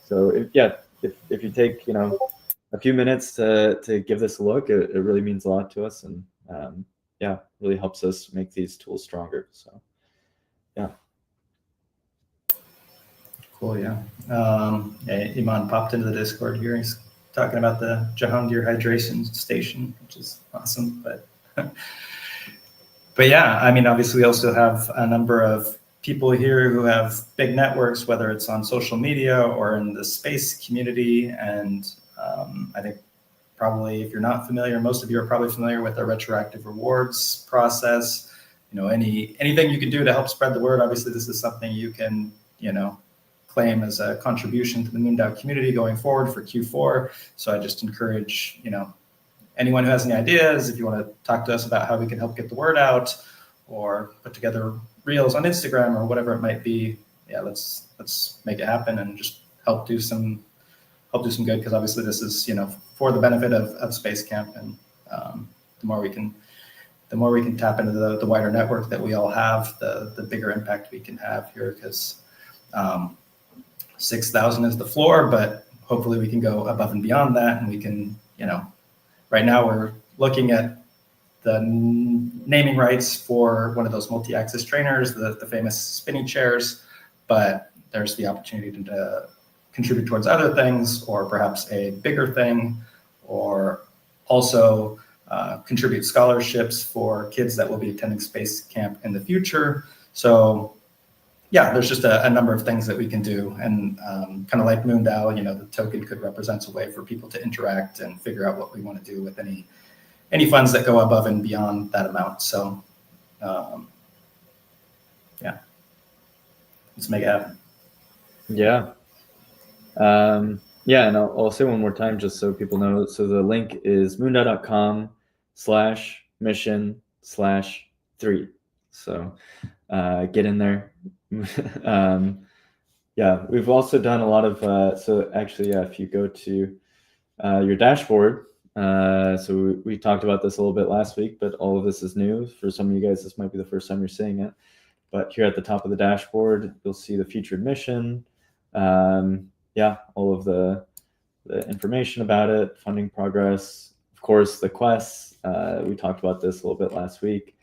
So if you take a few minutes to give this a look, it really means a lot to us, and really helps us make these tools stronger. So yeah.
Cool, yeah. Iman popped into the Discord here. He's talking about the Jahangir hydration station, which is awesome. But yeah, I mean, obviously we also have a number of people here who have big networks, whether it's on social media or in the space community. And I think probably, if you're not familiar, most of you are probably familiar with the retroactive rewards process. Anything you can do to help spread the word. Obviously, this is something you can, claim as a contribution to the MoonDAO community going forward for Q4. So I just encourage, anyone who has any ideas, if you want to talk to us about how we can help get the word out, or put together reels on Instagram or whatever it might be, let's make it happen and just help do some good, because obviously this is for the benefit of Space Camp, and the more we can tap into the wider network that we all have, the bigger impact we can have here, because 6,000 is the floor, but hopefully we can go above and beyond that. And we can, right now we're looking at the naming rights for one of those multi-axis trainers, the famous spinny chairs, but there's the opportunity to contribute towards other things, or perhaps a bigger thing, or also contribute scholarships for kids that will be attending space camp in the future. So yeah, there's just a number of things that we can do. And kind of like MoonDAO, the token could represent a way for people to interact and figure out what we want to do with any funds that go above and beyond that amount. So yeah, let's make it happen.
Yeah. Yeah, and I'll say one more time just so people know. So the link is moondao.com/mission/3. So get in there. Yeah, we've also done a lot of, so actually, yeah, if you go to your dashboard, so we talked about this a little bit last week, but all of this is new. For some of you guys, this might be the first time you're seeing it. But here at the top of the dashboard, you'll see the featured mission. Yeah, all of the information about it, funding progress, of course, the quests. We talked about this a little bit last week.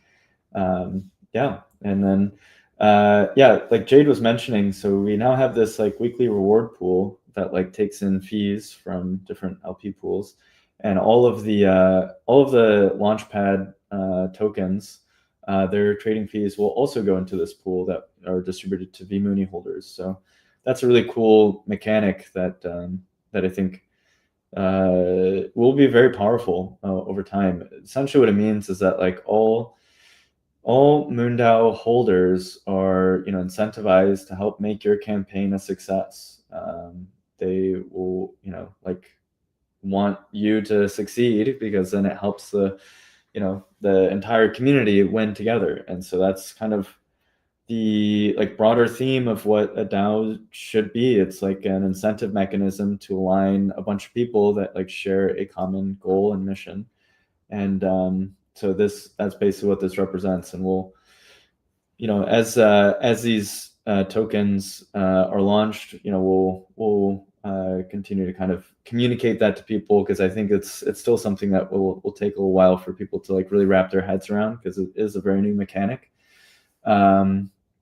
Yeah, and then, yeah, like Jade was mentioning, so we now have this like weekly reward pool that like takes in fees from different LP pools, and all of the Launchpad tokens, their trading fees will also go into this pool that are distributed to vMooney holders. So that's a really cool mechanic that that I think will be very powerful over time. Essentially, what it means is that like all MoonDAO holders are incentivized to help make your campaign a success. They will like want you to succeed, because then it helps the entire community win together. And so that's kind of the like broader theme of what a DAO should be. It's like an incentive mechanism to align a bunch of people that like share a common goal and mission. And so that's basically what this represents. And we'll, as these tokens are launched, we'll continue to kind of communicate that to people, because I think it's still something that will take a little while for people to like really wrap their heads around, because it is a very new mechanic.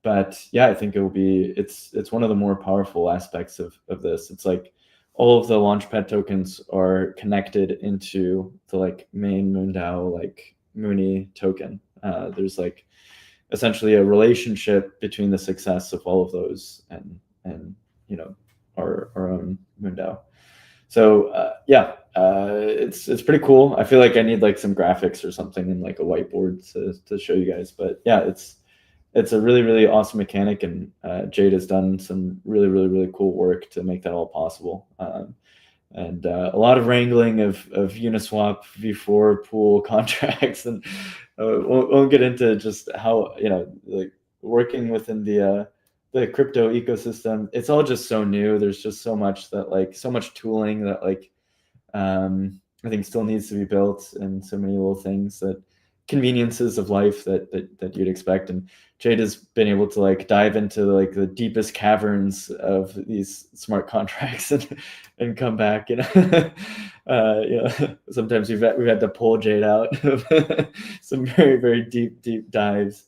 But yeah, I think it's one of the more powerful aspects of this. It's like all of the Launchpad tokens are connected into the like main MoonDAO like Mooney token. There's like essentially a relationship between the success of all of those and our own MoonDAO. So yeah, it's pretty cool. I feel like I need like some graphics or something in like a whiteboard to show you guys. But yeah, it's a really, really awesome mechanic, and Jade has done some really, really, really cool work to make that all possible. And a lot of wrangling of Uniswap v4 pool contracts, and won't get into just how like working within the crypto ecosystem. It's all just so new. There's just so much tooling that like I think still needs to be built, and so many little things, that conveniences of life that you'd expect. And Jade has been able to like dive into like the deepest caverns of these smart contracts and come back. Sometimes we've had to pull Jade out of some very, very deep dives.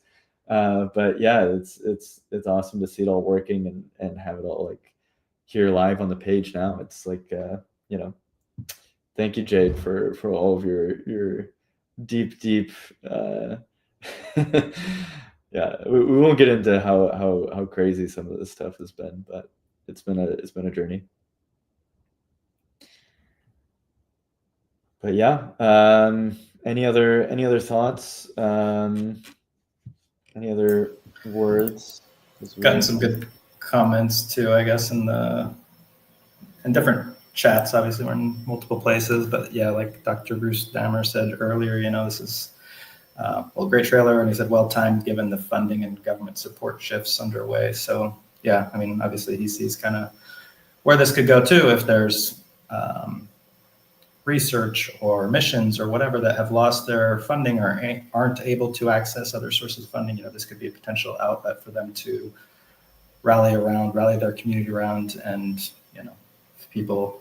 But yeah, it's awesome to see it all working and have it all like here live on the page now. It's like thank you, Jade, for all of your deep yeah, we won't get into how crazy some of this stuff has been, but it's been a journey. But yeah, any other thoughts, any other words?
Gotten some good comments too, I guess, in different chats. Obviously, we're in multiple places, but yeah, like Dr. Bruce Dammer said earlier, this is great trailer, and he said well timed given the funding and government support shifts underway. So yeah, I mean, obviously he sees kind of where this could go too, if there's research or missions or whatever that have lost their funding or aren't able to access other sources of funding. This could be a potential outlet for them to rally their community around, and if people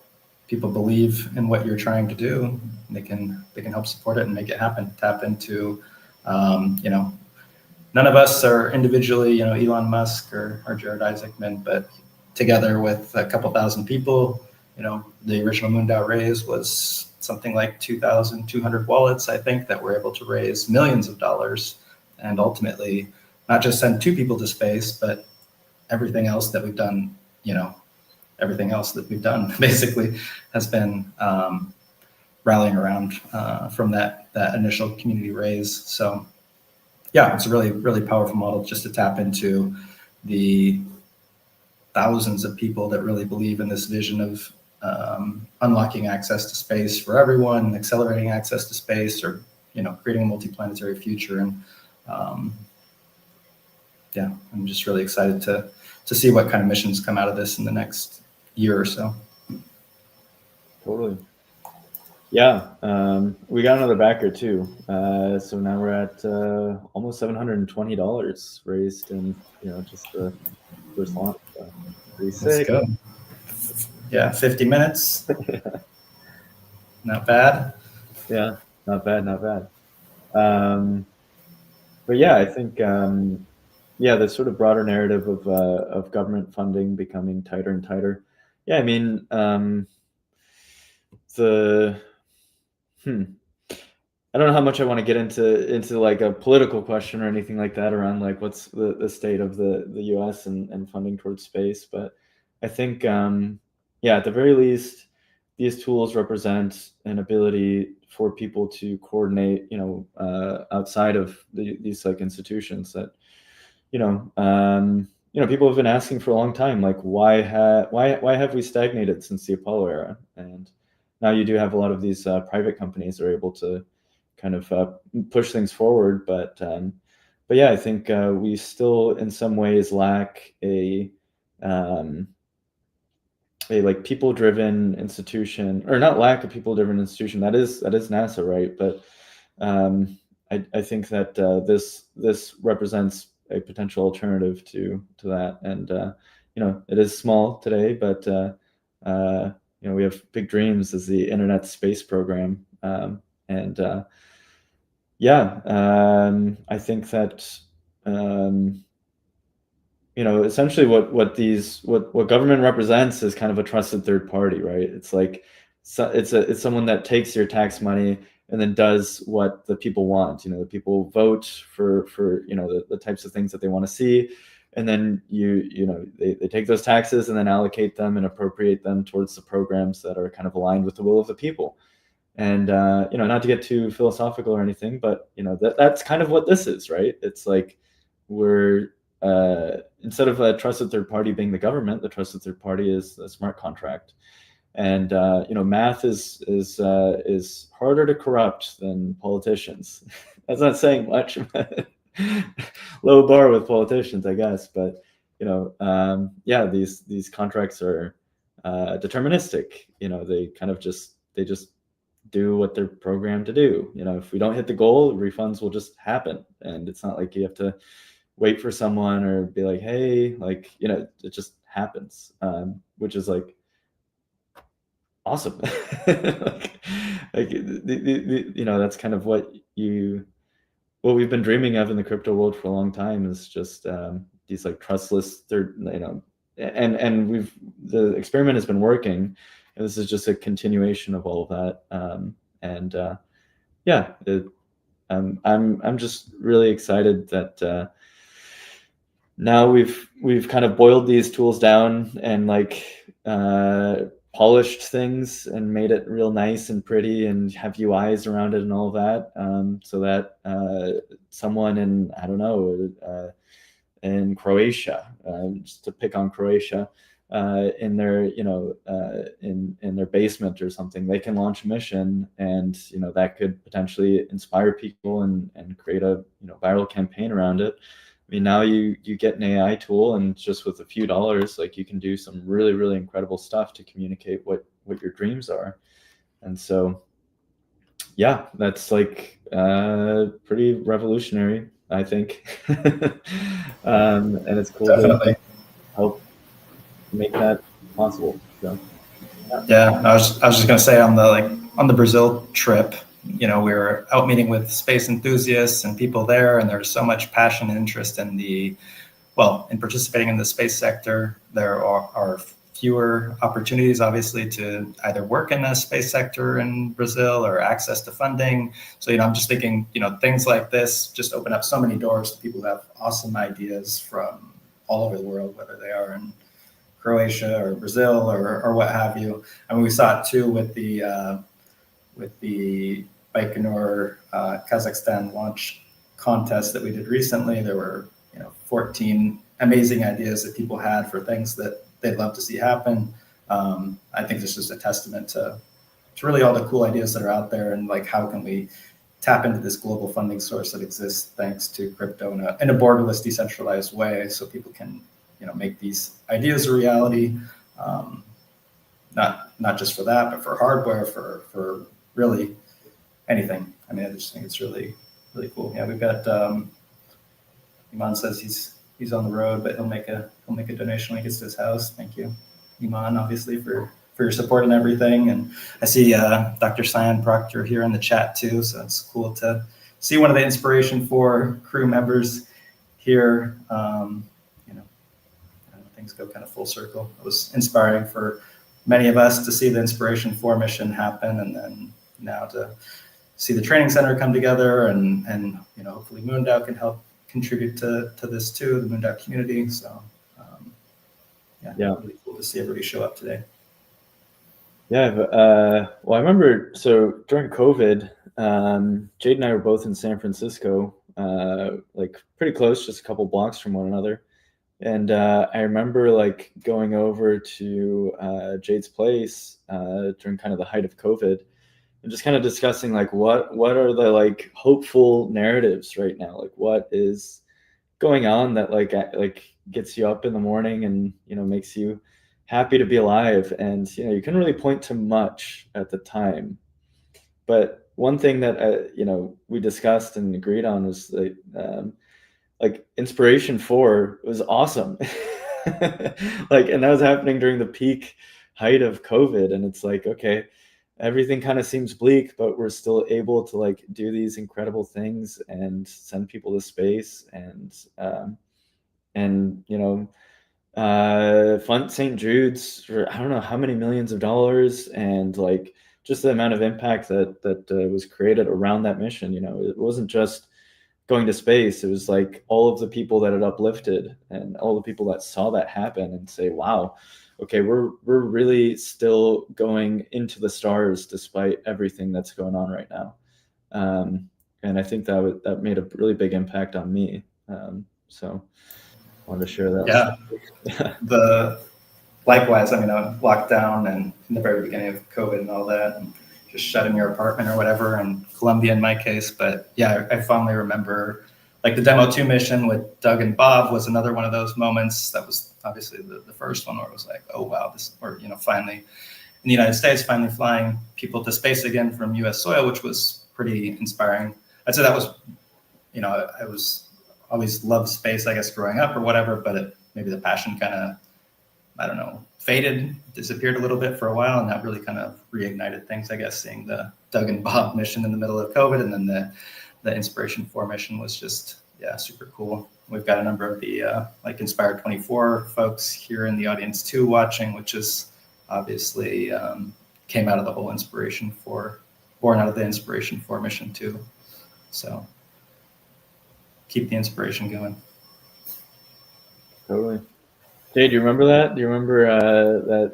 believe in what you're trying to do, they can help support it and make it happen. Tap into, none of us are individually, Elon Musk or Jared Isaacman, but together with a couple thousand people, the original MoonDAO raise was something like 2,200 wallets, I think, that were able to raise millions of dollars, and ultimately not just send 2 people to space, but everything else that we've done, basically has been rallying around from that initial community raise. So yeah, it's a really, really powerful model just to tap into the thousands of people that really believe in this vision of unlocking access to space for everyone, accelerating access to space, or creating a multi-planetary future. And yeah, I'm just really excited to see what kind of missions come out of this in the next year or so.
Totally. Yeah, we got another backer too. So now we're at almost $720 raised in just the first launch. Pretty sick.
Let's go. Yeah, 50 minutes. Not bad.
Yeah, not bad, not bad. But yeah, I think the sort of broader narrative of government funding becoming tighter and tighter. Yeah, I mean I don't know how much I want to get into like a political question or anything like that around like what's the state of the US and funding towards space, but I think at the very least these tools represent an ability for people to coordinate outside of these like institutions that people have been asking for a long time, like why have we stagnated since the Apollo era? And now you do have a lot of these private companies that are able to kind of push things forward, but yeah, I think we still in some ways lack a like people-driven institution, or not lack of people-driven institution. That is NASA, right? But I think that this represents a potential alternative to that, and it is small today, but we have big dreams as the Internet Space Program, and I think that essentially what government represents is kind of a trusted third party, right? It's like it's someone that takes your tax money and then does what the people want. The people vote for the types of things that they want to see, and then they take those taxes and then allocate them and appropriate them towards the programs that are kind of aligned with the will of the people. And not to get too philosophical or anything, but that's kind of what this is, right? It's like we're instead of a trusted third party being the government, the trusted third party is a smart contract. And math is harder to corrupt than politicians. That's not saying much, but low bar with politicians, I guess. But these contracts are deterministic. They kind of just do what they're programmed to do. If we don't hit the goal, refunds will just happen, and it's not like you have to wait for someone or be like, hey, like it just happens, which is like awesome. That's kind of what we've been dreaming of in the crypto world for a long time, is just these like trustless third, and the experiment has been working, and this is just a continuation of all of that. I'm just really excited that now we've kind of boiled these tools down and like polished things and made it real nice and pretty and have UIs around it and all of that, so that someone in, I don't know, in Croatia, just to pick on Croatia, in their in their basement or something, they can launch a mission, and that could potentially inspire people and create a viral campaign around it. I mean, now you get an AI tool, and just with a few dollars, like you can do some really, really incredible stuff to communicate what your dreams are. And so, yeah, that's like pretty revolutionary, I think. And it's cool.
Definitely.
help make that possible. So.
Yeah, I was just gonna say on the Brazil trip, we were out meeting with space enthusiasts and people there, and there's so much passion and interest in in participating in the space sector. There are fewer opportunities, obviously, to either work in the space sector in Brazil or access to funding. So, I'm just thinking, things like this just open up so many doors to people who have awesome ideas from all over the world, whether they are in Croatia or Brazil or what have you. I mean, we saw it too with the Baikonur Kazakhstan launch contest that we did recently. There were 14 amazing ideas that people had for things that they'd love to see happen. I think it's just a testament to really all the cool ideas that are out there, and like how can we tap into this global funding source that exists thanks to crypto in a borderless, decentralized way, so people can make these ideas a reality. Not just for that, but for hardware, for really anything. I mean, I just think it's really, really cool. Yeah, we've got Iman says he's on the road, but he'll make a donation when he gets to his house. Thank you, Iman, obviously for your support and everything. And I see Dr. Cyan Proctor here in the chat too, so it's cool to see one of the Inspiration 4 crew members here. Things go kind of full circle. It was inspiring for many of us to see the Inspiration 4 mission happen, and then now to see the training center come together, and hopefully MoonDAO can help contribute to this too, the MoonDAO community. So really cool to see everybody show up today.
Yeah, well, I remember, so during COVID, Jade and I were both in San Francisco, like pretty close, just a couple blocks from one another. And I remember like going over to Jade's place during kind of the height of COVID, and just kind of discussing like what are the like hopeful narratives right now, like what is going on that like gets you up in the morning and makes you happy to be alive. And you couldn't really point to much at the time, but one thing that we discussed and agreed on was like Inspiration 4 was awesome. Like, and that was happening during the peak height of COVID. And it's like, okay, everything kind of seems bleak, but we're still able to like do these incredible things and send people to space and fund St. Jude's for I don't know how many millions of dollars, and like just the amount of impact that was created around that mission. It wasn't just going to space. It was like all of the people that it uplifted and all the people that saw that happen and say, wow, okay, we're really still going into the stars despite everything that's going on right now. And I think that made a really big impact on me. So I wanted to share that.
Yeah. Likewise, I mean, I was locked down and in the very beginning of COVID and all that, and just shut in your apartment or whatever, and Colombia in my case. But yeah, I fondly remember like the Demo 2 mission with Doug and Bob was another one of those moments. That was obviously the first one where it was like, oh wow, we're finally in the United States, finally flying people to space again from US soil, which was pretty inspiring. I'd say that was, I was always loved space, I guess, growing up or whatever, but maybe the passion kind of, I don't know, faded, disappeared a little bit for a while, and that really kind of reignited things, I guess, seeing the Doug and Bob mission in the middle of COVID, and then the Inspiration 4 mission was just, super cool. We've got a number of the like Inspire 24 folks here in the audience too watching, which is obviously came out of the whole born out of the Inspiration 4 mission too. So keep the inspiration going.
Totally. Jay, do you remember that? Do you remember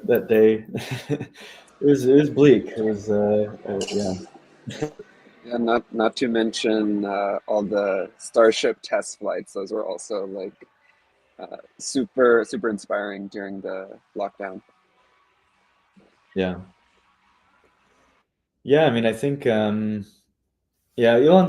that day? it was bleak. It was
Yeah, not to mention all the Starship test flights. Those were also like super inspiring during the lockdown.
Yeah. I mean, I think Elon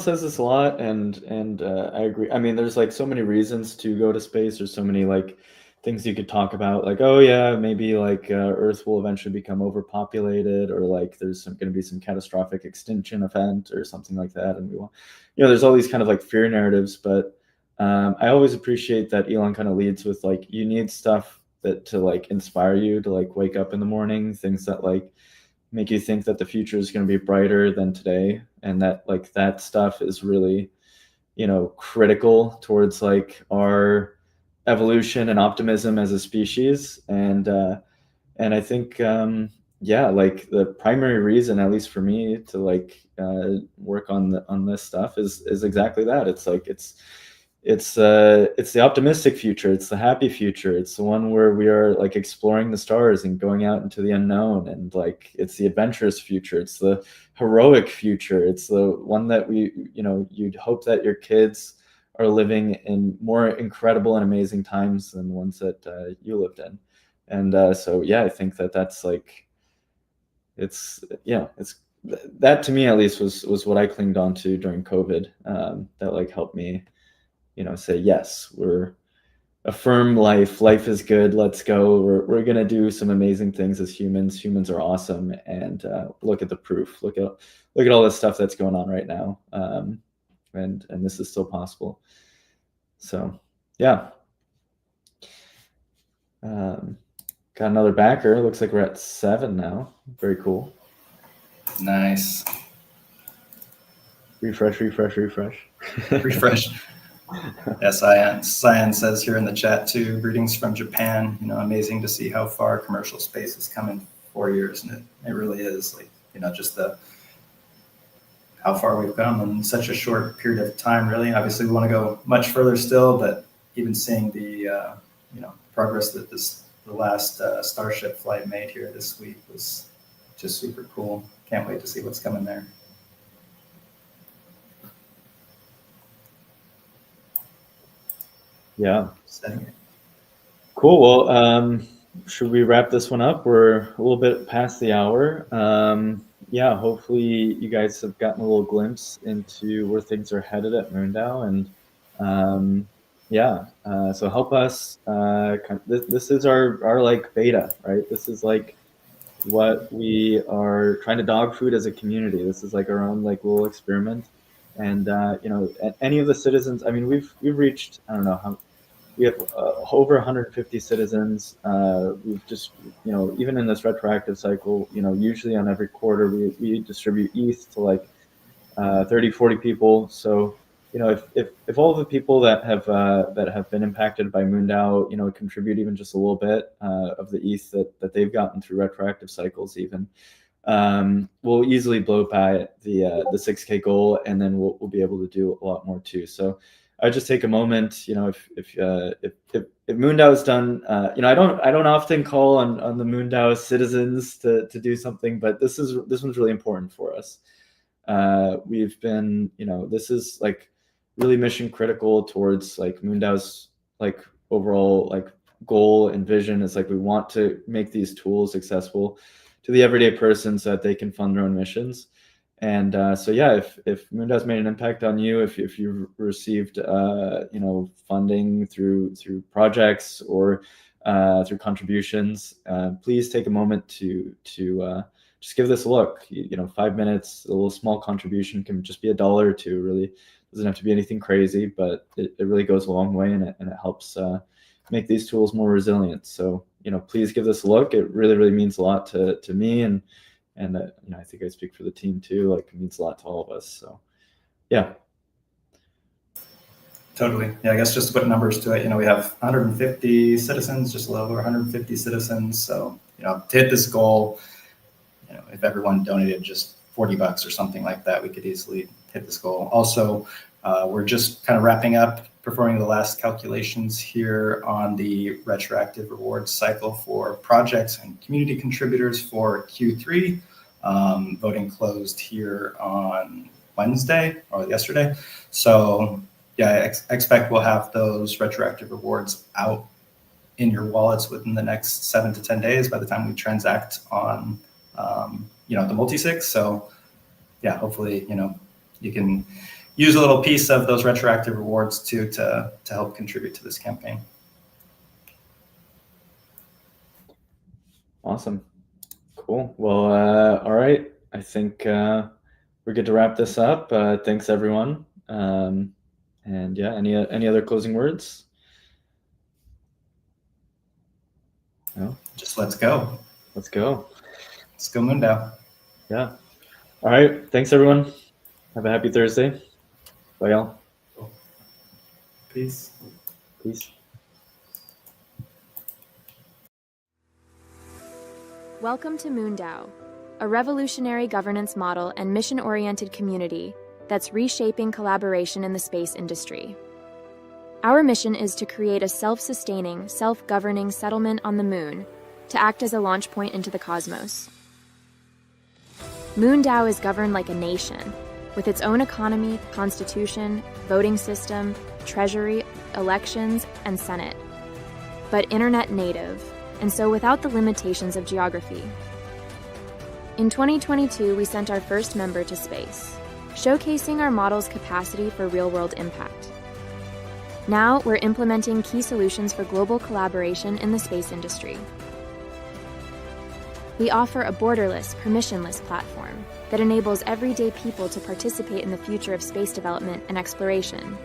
says this a lot, and I agree. I mean, there's like so many reasons to go to space. There's so many like things you could talk about, like, oh yeah, maybe like Earth will eventually become overpopulated, or like there's going to be some catastrophic extinction event or something like that, and we want, there's all these kind of like fear narratives. But I always appreciate that Elon kind of leads with like, you need stuff that to like inspire you to like wake up in the morning, things that like make you think that the future is going to be brighter than today, and that like that stuff is really, critical towards like our evolution and optimism as a species. And I think yeah, like the primary reason, at least for me, to like work on this stuff is exactly that. It's like it's the optimistic future, it's the happy future, it's the one where we are like exploring the stars and going out into the unknown, and like it's the adventurous future, it's the heroic future, it's the one that you'd hope that your kids are living in more incredible and amazing times than the ones that you lived in. And so yeah, I think that that's like it's that to me at least was what I clinged on to during COVID, that like helped me say, yes, we're affirm life is good, let's go, we're gonna do some amazing things as humans are awesome, and look at the proof, look at all this stuff that's going on right now, and this is still possible. So yeah, got another backer. Looks like we're at 7 now. Very cool.
Nice.
Refresh.
Refresh. Yes, Cyan says here in the chat too, greetings from Japan. Amazing to see how far commercial space has come in 4 years. And it really is, like, just how far we've come in such a short period of time, really. Obviously, we want to go much further still, but even seeing the, progress that the last Starship flight made here this week was just super cool. Can't wait to see what's coming there.
Yeah. Cool. Well, should we wrap this one up? We're a little bit past the hour. Yeah, hopefully you guys have gotten a little glimpse into where things are headed at MoonDAO, and yeah, so help us. This is our like beta, right? This is like what we are trying to dog food as a community. This is like our own like little experiment, and any of the citizens. I mean, we've reached, I don't know how. We have over 150 citizens. We've just, even in this retroactive cycle, usually on every quarter, we distribute ETH to like 30, 40 people. So, if all of the people that have been impacted by MoonDAO, contribute even just a little bit of the ETH that they've gotten through retroactive cycles, even, we'll easily blow by the 6K goal, and then we'll be able to do a lot more too. So I just take a moment, if MoonDAO is done, I don't often call on the MoonDAO citizens to do something, but this one's really important for us. We've been, this is like really mission critical towards like MoonDAO's like overall like goal and vision. Is like we want to make these tools accessible to the everyday person so that they can fund their own missions. And so yeah, if MoonDAO's made an impact on you, if you've received funding through projects or through contributions, please take a moment to just give this a look. 5 minutes, a little small contribution can just be $1 or $2. Really doesn't have to be anything crazy, but it really goes a long way, and it helps make these tools more resilient. So please give this a look. It really means a lot to me, and I think I speak for the team too. Like, it means a lot to all of us. So yeah.
Totally. Yeah, I guess just to put numbers to it, we have 150 citizens, just a little over 150 citizens. So, to hit this goal, if everyone donated just $40 or something like that, we could easily hit this goal. Also, we're just kind of wrapping up, performing the last calculations here on the retroactive rewards cycle for projects and community contributors for Q3. Voting closed here on Wednesday or yesterday. So yeah, I expect we'll have those retroactive rewards out in your wallets within the next 7 to 10 days by the time we transact on the multi-sig. So yeah, hopefully, you can use a little piece of those retroactive rewards too to help contribute to this campaign.
Awesome. Cool. Well, all right. I think we're good to wrap this up. Thanks, everyone. And yeah, any other closing words? No?
Just let's go.
Let's go.
Let's go MoonDAO.
Yeah. All right. Thanks, everyone. Have a happy Thursday. Bye, y'all.
Peace.
Peace.
Welcome to MoonDAO, a revolutionary governance model and mission-oriented community that's reshaping collaboration in the space industry. Our mission is to create a self-sustaining, self-governing settlement on the moon to act as a launch point into the cosmos. MoonDAO is governed like a nation, with its own economy, constitution, voting system, treasury, elections, and senate. But internet native, and so without the limitations of geography. In 2022, we sent our first member to space, showcasing our model's capacity for real-world impact. Now, we're implementing key solutions for global collaboration in the space industry. We offer a borderless, permissionless platform that enables everyday people to participate in the future of space development and exploration.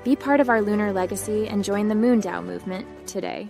Be part of our lunar legacy and join the MoonDAO movement today.